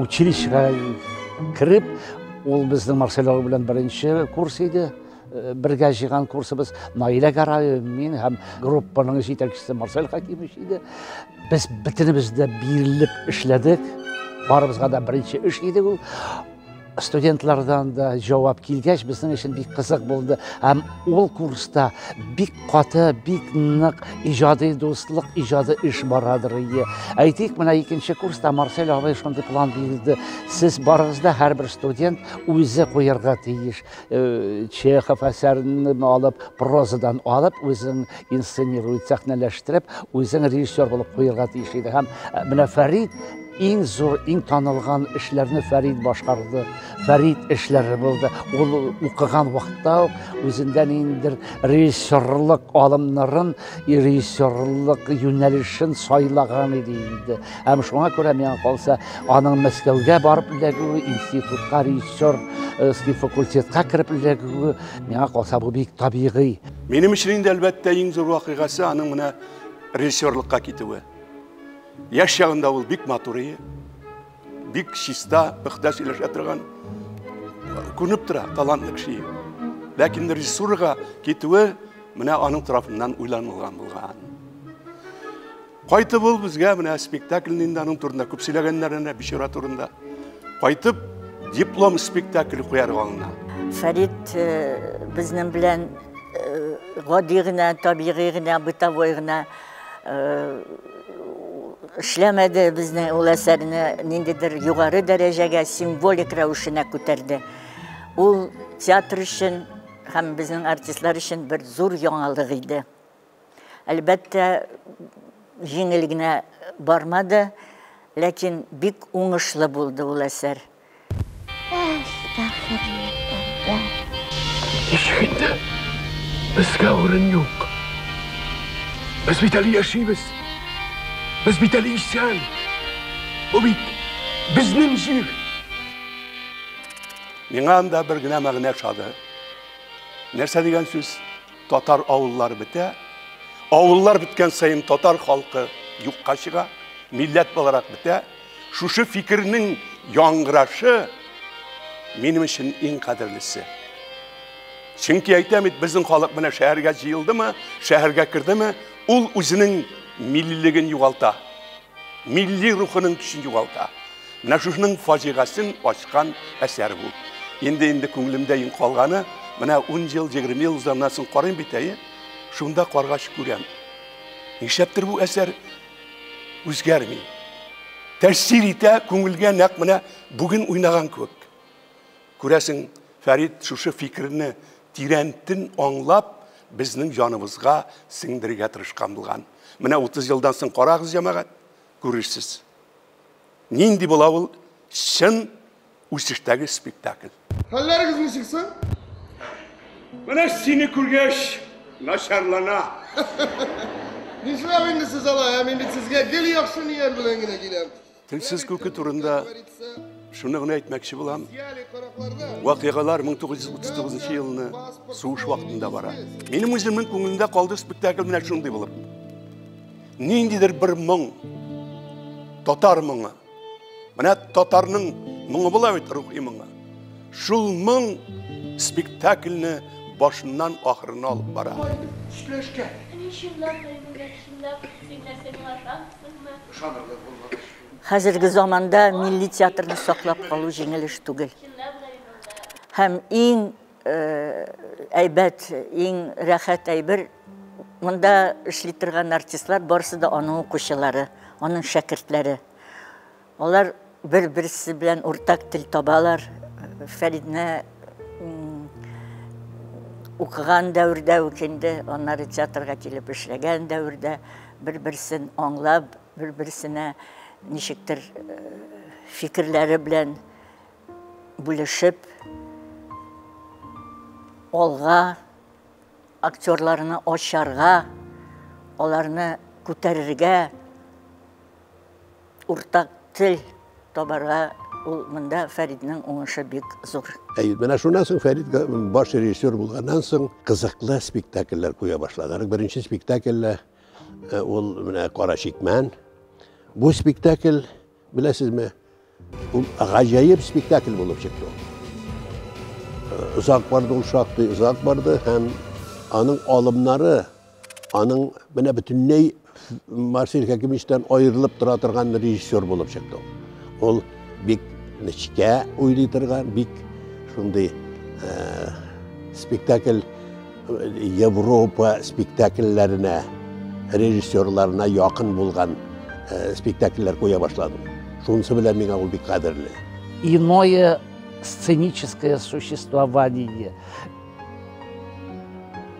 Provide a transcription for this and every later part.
училищеға кіріп, ол біздің Марсело белән беренче курс иде. Бірге жиған курсыбыз Наилә Гараевмен һәм группаның җитәкчесе Марсел Хакимович иде. Без бөтенебездә бирелеп эшләдек. Барыбызга да беренче эш иде ул. Студентлардан да җавап килгәч, безнең өчен бик кызык булды. Һәм ул курста бик каты, бик нык иҗади дуслык, иҗади эш барадыр иде. Әйтик, менә икенче курста Марсель абый шундый план бирде. Сез барыгызда һәрбер студент үзе куярга тиеш. Чехов әсәрен алып, прозадан алып, үзен инсценирует, сәхнәләштереп, үзен режиссер булып куярга тиеш иде. Һәм менә Фәрит иң зур, иң танылган эшләрне Фәрит башкарды. Фәрит эшләре булды. Ул укыган вакытта үзендән инде режиссерлык алымнарын, режиссерлык юнәлешен сайлаган иде инде. Һәм шуңа күрә миңа калса, аның Мәскәүгә барып эләгүе, институтка режиссер факультетка кирип эләгүе, миңа калса бу бик табигый. Минем өчен инде әлбәттә иң зур вакыйгасы аның менә режиссерлыкка китүе. Яш чагында ул бик матур иде, бик чиста, бөхтәш иләшә торган, күренеп тора, талантлы кеше. Ләкин режиссурага китүе менә аның тарафыннан уйланылган булган. Кайтып ул безгә менә спектакльнең аның турында күп сөйләгәннәренә бишара турында. Кайтып диплом спектакль куярга алына. Фәрит безнең белән гади генә, табигый генә, бытовой генә эшләмәде, безнең ул әсәрне ниндидер югары дәрәҗәгә символик рәвешенә күтәрде. Ул театр өчен һәм безнең артистлар өчен бер зур яңалык иде. Әлбәттә, җиңел генә бармады, ләкин бик уңышлы булды ул әсәр. Ничегендә безгә урын юк. Без бит әле яшибез. Biz bit әле исән. Бу бит безнең җир. Миңа анда бер генә мәгънә шады. Нәрсә дигән сүз? Татар авыллары бетә. Авыллар биткән саен татар халкы юкка чыга, милләт буларак бетә. Шушы фикернең яңгырашы минем өчен иң кадерлесе. Чөнки әйтәм бит, безнең халык менә шәһәргә җыелдымы, шәһәргә кирдеме, ул үзенең milliliğin yuvalta, milli ruhunun kişinin yuvalta. Менә шушының фаҗигасын ачкан әсәр бу. Инде күңелемдә ин калганы, менә 10 ел, 20 ел узганнан соң карыйм бит әйе, шунда каргаш күрәм. Нишләптер бу әсәр үзгәрми. Тәэсир итә күңелгә нәкъ менә бүген уйнаган күк. Күрәсең, Фәрит шушы фикерне тирәнтен аңлап, безнең җаныбызга сеңдерергә тырышкан булган. Менә 30 елдан соң карагыз җәмәгать, күрерсез. Нинди була ул чын үсештәге спектакль. Хәлләрегез ничек соң? Менә сине күргәч начарлана. Нишләп инде сез алай, мин бит сезгә гел яхшы ният белән генә киләм. Телсез күке турында шуны гына әйтмәкче булам. Вакыйгалар 1939 елны сугыш вакытында бара. Минем үземнең күңелемдә калды спектакль менә шундый булып. Ниндидер бер моң, татар моңы. Менә татарның моңы була бит, рухи моңы. Шул моң спектакльне башыннан ахырына алып бара. Эшләшкә. Хәзерге заманда милли театрны саклап калу җиңел эш түгел. Һәм иң әйбәт, иң рәхәт әйбер, монда эшли торган артистлар барысы да аның укучылары, аның шәкертләре. Алар бер-берсе белән уртак тел табалар. Фәридне укыган дәврдә үкенде, аннары театрга килеп эшләгән дәврдә бер-берсен аңлап, бер-берсенә ничектер фикерләре белән бүлешеп, алга актерларны ачарга, аларны күтәрергә, уртак тел табарга, ул монда Фәриднең уңышы бик зур. Менә шуннан соң Фәрид баш режиссер булганнан соң кызыклы спектакльләр куя башладылар. Беренче спектакль ул менә Кара Чикмән. Бу спектакль, беләсезме, Ул гажайып спектакль булып чыкты. Узак барды, ул шактый узак барды һәм аның алымнары, аның менә бөтенләй Марсель Хәкимовичтан аерылып тора торган режиссер булып чыкты. Ул бик нечкә уйлый торган, бик шундый спектакль Европа спектакльләренә, режиссерларына якын булган спектакльләр куя башлады. Шунысы белән миңа ул бик кадерле. Иное сценическое существование.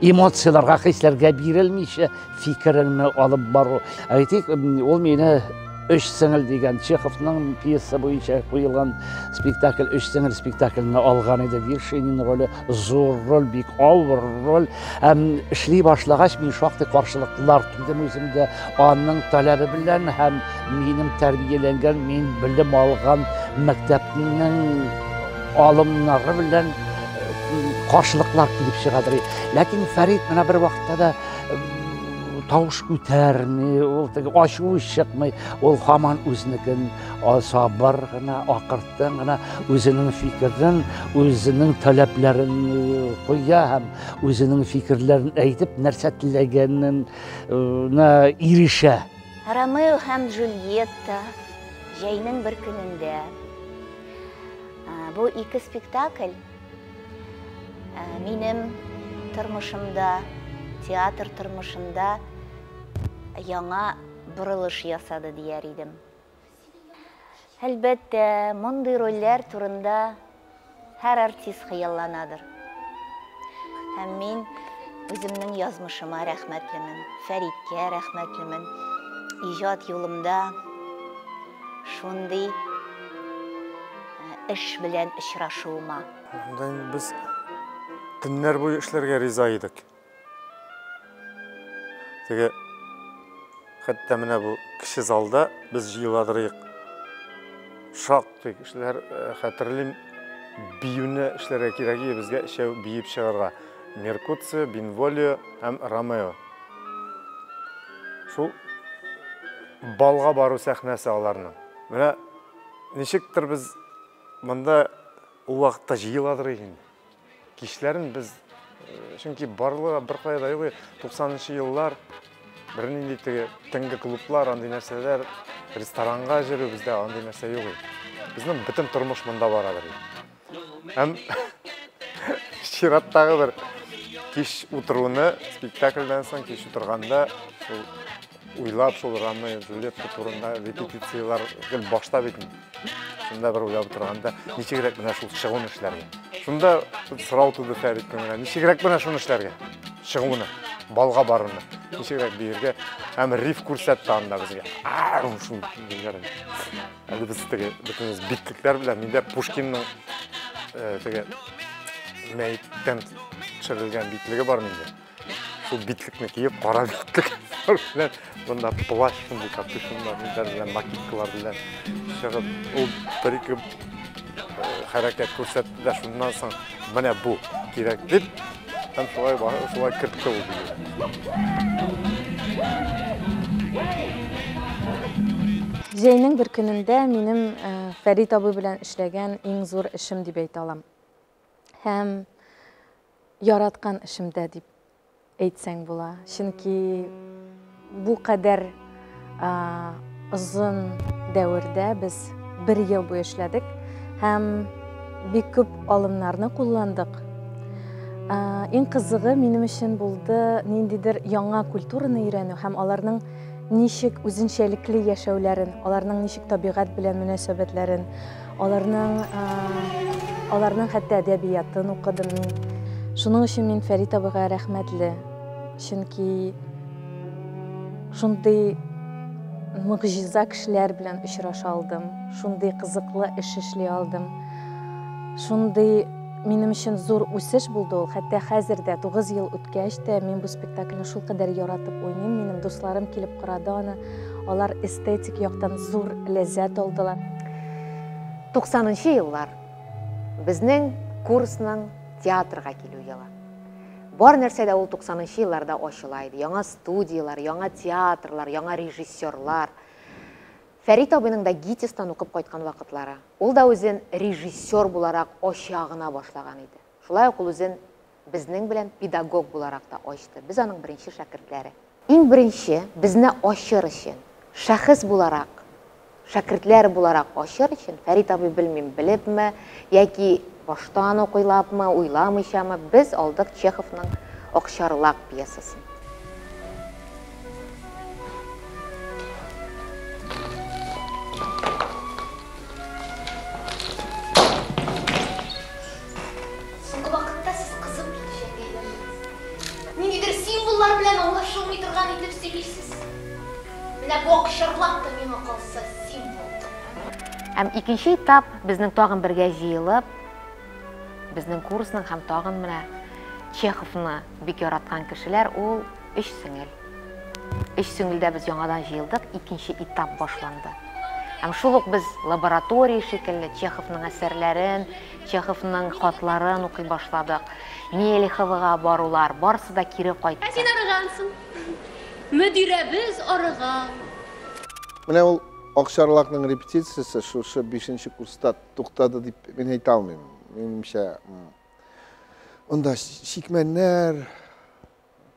Эмоцияларга, хисләргә бирелмичә, фикереңне алып бару. Әйтик, ул мине «Өч сеңел» дигән Чеховның пьеса буенча куелган спектакль, «Өч сеңел» спектакленә алган иде. Вершинин роле зур роль, бик авыр роль. Эшли башлагач, мин шактый каршылыклар тудым үземдә. Аның таләбе белән һәм минем тәрбияләнгән, мин белем алган мәктәпнең алымнары белән каршылыклар килеп чыгадыр. Ләкин Фәрит менә бер вакытта да тавыш күтәрми, ул ачуы чыкмый, ул һаман үзенекен сабыр гына, акыртын гына үзенең фикерен, үзенең таләпләрен куя һәм үзенең фикерләрен әйтеп, нәрсә теләгәнен ирешә. Ромео һәм Джульетта җәйнең бер көнендә. Бу ике спектакль минем тормышымда, театр тормышымда яңа борылыш ясады дияр идем. Әлбәттә, мондый рольләр турында һәр артист хыялланадыр. Һәм мин үземнең язмышыма рәхмәтлемен, Фәриткә рәхмәтлемен. Иҗат юлымда шундый эш белән очрашуыма. Без төннәр буе эшләргә риза идек. Теге хәтта менә бу кеше залда без җыеладырык. Шактый кешеләр хәтерлим биюне эшләргә кирәк иде безгә эшәү биеп чыгарга. Меркуций, Бенволио һәм Ромео. Шул балга бару сәхнәсе аларның. Менә ничектер без монда ул вакытта җыеладырык инде. Кишләрен без чөнки барлыгы бер кайда юк. 90-нчы еллар бернинди теге төнге клублар, андый нәрсәләр, ресторанга җөрү бездә андый нәрсә юк. Безнең бөтен тормыш монда барадыр. Һәм чираттагы бер кич утыруны спектакльдән соң кич утырганда уйлап шул Ромео Джульетта турында репетициялар гел башта бит. Шунда бер уйлап торганда, ничегрәк менә шул чыгуын эшләргә. Шунда сорау туды Фәриткә менә, ничегрәк менә шуны эшләргә? Чыгуны, балга баруны. Ничегрәк биергә һәм риф күрсәтте анда безгә. Шул дигән. Әле без теге бөтенебез битлекләр белән миндә Пушкинның теге мәйттән чыгылган битлеге бар миндә. Шул битлекне киеп, кара битлек белән монда плащ, шундый капюшоннар белән, макеткалар белән чыгып, ул бер-ике хәрәкәт күрсәтте дә шуннан соң менә бу кирәк дип, һәм шулай кертте ул бит. Җәйнең бер көнендә минем Фәрит абый белән эшләгән иң зур эшем дип әйтә алам. Һәм яраткан эшемдә дип әйтсәң була. Чөнки бу кадәр озын дәврдә без 1 ел буе эшләдек һәм бик күп алымнарны кулландык. Иң кызыгы минем өчен булды ниндидер яңа культураны өйрәнү һәм аларның ничек үзенчәлекле яшәүләрен, аларның ничек табигать белән мөнәсәбәтләрен, аларның хәтта әдәбиятын укыдым мин. Шуның өчен мин Фәрит абыйга рәхмәтле. Чөнки шундый мөгъҗиза кешеләр белән очраша алдым, шундый кызыклы эш эшли алдым. Шундый минем өчен зур үсеш булды ул. Хәтта хәзер дә 9 ел үткәч тә мин бу спектакльне шул кадәр яратып уйныйм. Минем дусларым килеп карады аны. Алар эстетик яктан зур ләззәт алдылар. 90-нчы еллар безнең курсның театрга килү елы. Бар нәрсә дә ул 90-нчы елларда ачыла иде. Яңа студиялар, яңа театрлар, яңа режиссерлар. Фәрит абыйның да ГИТИСтан укып кайткан вакытлары. Ул да үзен режиссер буларак ачагына башлаган иде. Шулай ук ул үзен безнең белән педагог буларак та ачты. Без аның беренче шәкертләре. Иң беренче безне ачыр өчен, шәхес буларак, шәкертләр буларак ачыр өчен Фәрит абый белмим, белепме, яки баштан укыйлапмы, уйламыйчамы, без алдык Чеховның Акчарлак пьесасын. Соңгы вакытта сез кызып китешәгә әйләндегез. Ниндидер символлар белән аңлашылмый торган итеп сөйлисез. Менә бу Акчарлак та миңа калса символ. Һәм икенче этап безнең тагын бергә җыелып, безнең курсның һәм тагын менә Чеховны бик яраткан кешеләр ул 3 сеңел. 3 сеңелдә без яңадан җыелдык, икенче этап башланды. Һәм шул ук без лаборатория шикелле Чеховның әсәрләрен, Чеховның хатларын укый башладык. Мелиховага барулар, барысы да кире кайтты. Син арыгансың. Мөдирәбез арыган. Менә ул Акчарлакның репетициясе шушы 5-нче курста туктады дип мин әйтә алмыйм. Минемчә, онда шикмәннәр,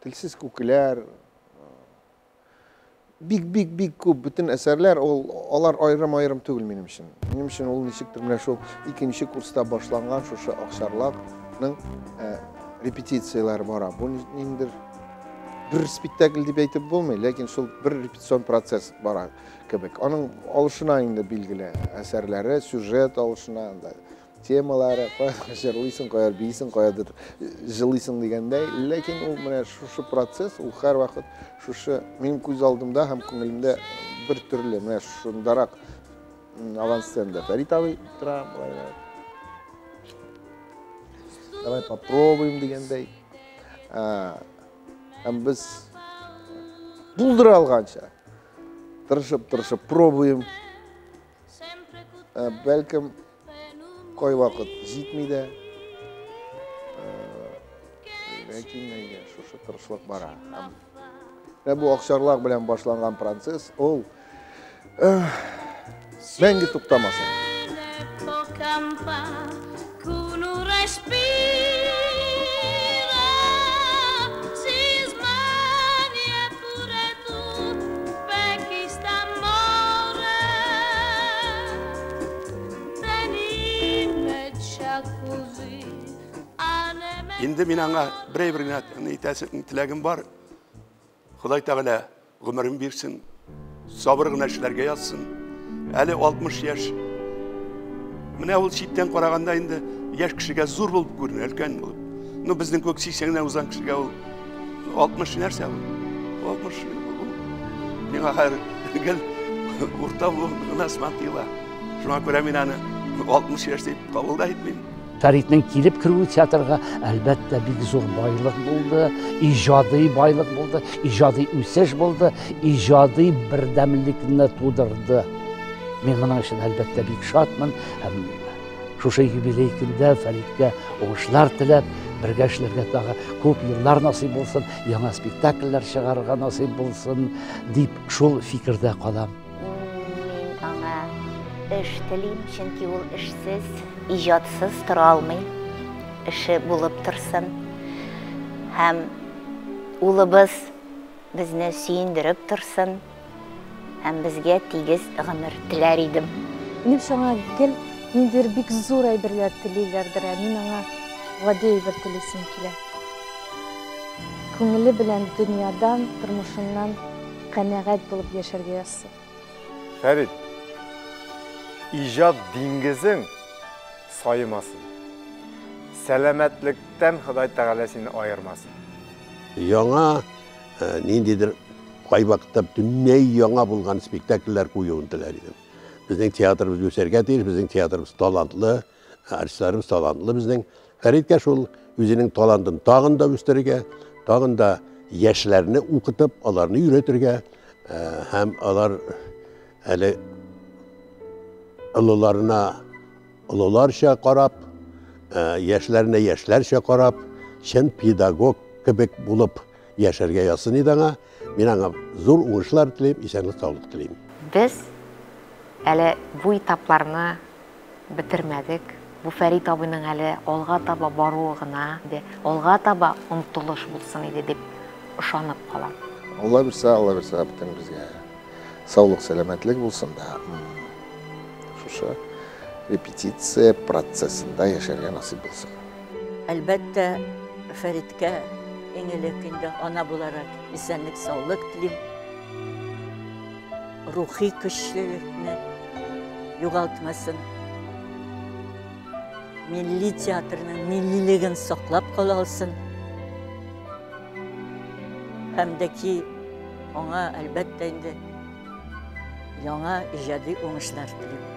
телсез күкләр, бик күп бөтен әсәрләр, алар айрым түгел минем өчен. Минем өчен ул ничектер менә шул 2-нче курста башланган шушы Акчарлакның репетицияләре бара. Бу ниндидер bir спектакль дип әйтеп булмый, ләкин шул bir репетицион процесс бара кебек. Аның алышына инде билгеле әсәрләре, сюжет алышына, темалары, җырлыйсың, каяр бийсең, каядыр җырлыйсың дигәндәй, ләкин ул менә шушы процесс, ул һәр вакыт шушы минем күз алдымда һәм күңелемдә бер төрле, менә шундарак авансценда Фәрит абый тора, давай попробуем дигәндәй. Һәм без булдыра алганча тырышып пробуем. Бәлкем кай вакыт җитми дә. Ләкин әйе, шушы тырышлык бара. Һәм бу Акчарлак белән башланган процесс, ул мәңге туктамасын. Инде мин аңа бер генә теләгем бар. Худай Тәгалә гомерен бирсен, сабыр гына эшләргә язсын. Әле 60 яшь. Менә ул читтән караганда инде яшь кешегә зур булып күренә, өлкән булып. Ну безнең күк 80-нә узган кешегә ул 60 нәрсә ул? 60. Миңа хәер гел урта гына сматыла. Шуңа күрә мин аны 60 яшь дип кабулдай итмим. Фәритнең килеп керүе театрга әлбәттә бик зур байлык булды, иҗади байлык булды, иҗади үсеш булды, иҗади бердәмлекне тудырды. Мин моның өчен әлбәттә бик шатмын һәм шушы юбилей көндә Фәриткә уңышлар теләп, бергә эшләргә тагы күп еллар насыйп булсын, яңа спектакльләр чыгарырга насыйп булсын дип шул фикердә калам. Мин аңа эш телим, чөнки ул эшсез, иҗатсыз тора алмый, эше булып торсын. Һәм улыбыз безне сөендереп торсын. Һәм безгә тигез гомер теләр идем. Мин шуңа гел ниндидер бик зур әйберләр телиләрдер, мин аңа гади әйбер телисем килә. Күңеле белән дөньядан, тормышыннан канәгать булып яшәргә язсын. Фәрит, иҗат диңгезең сайымасын. Сәламәтлектән Ходай Тәгалә сине аермасын. Яңа ниндидер кай вакытта бөтенләй яңа булган спектакльләр куюын теләр идем. Безнең театрыбыз үсәргә тиеш, безнең театрыбыз талантлы, артистларыбыз талантлы. Безнең Фәриткә шул үзенең талантын тагын да үстерергә, тагын да яшьләрне укытып, аларны өйрәтергә, һәм алар әле олыларына олыларча карап, яшьләренә яшьләрчә карап, чын педагог кебек булып яшәргә язсын иде аңа. Мин аңа зур уңышлар телим, исәнлек, саулык телим. Без Әле бу этапларны бетермәдек. Бу Фәрит абыйның әле алга таба баруы гына, алга таба омтылыш булсын иде дип ышанып калам. Алла берсе бүтән безгә саулык, сәламәтлек булсын да. Шушы репетиция процессында яшәргә насыйп булсын. Әлбәттә, Фәриткә иң элек инде ана буларак исәнлек, саулык телим. Рухи көчлелекне югалтмасын. Milli teatrның millilеген саклап кала алсын. Һәм дә ки аңа әлбәттә инде яңа иҗади уңышлар телим.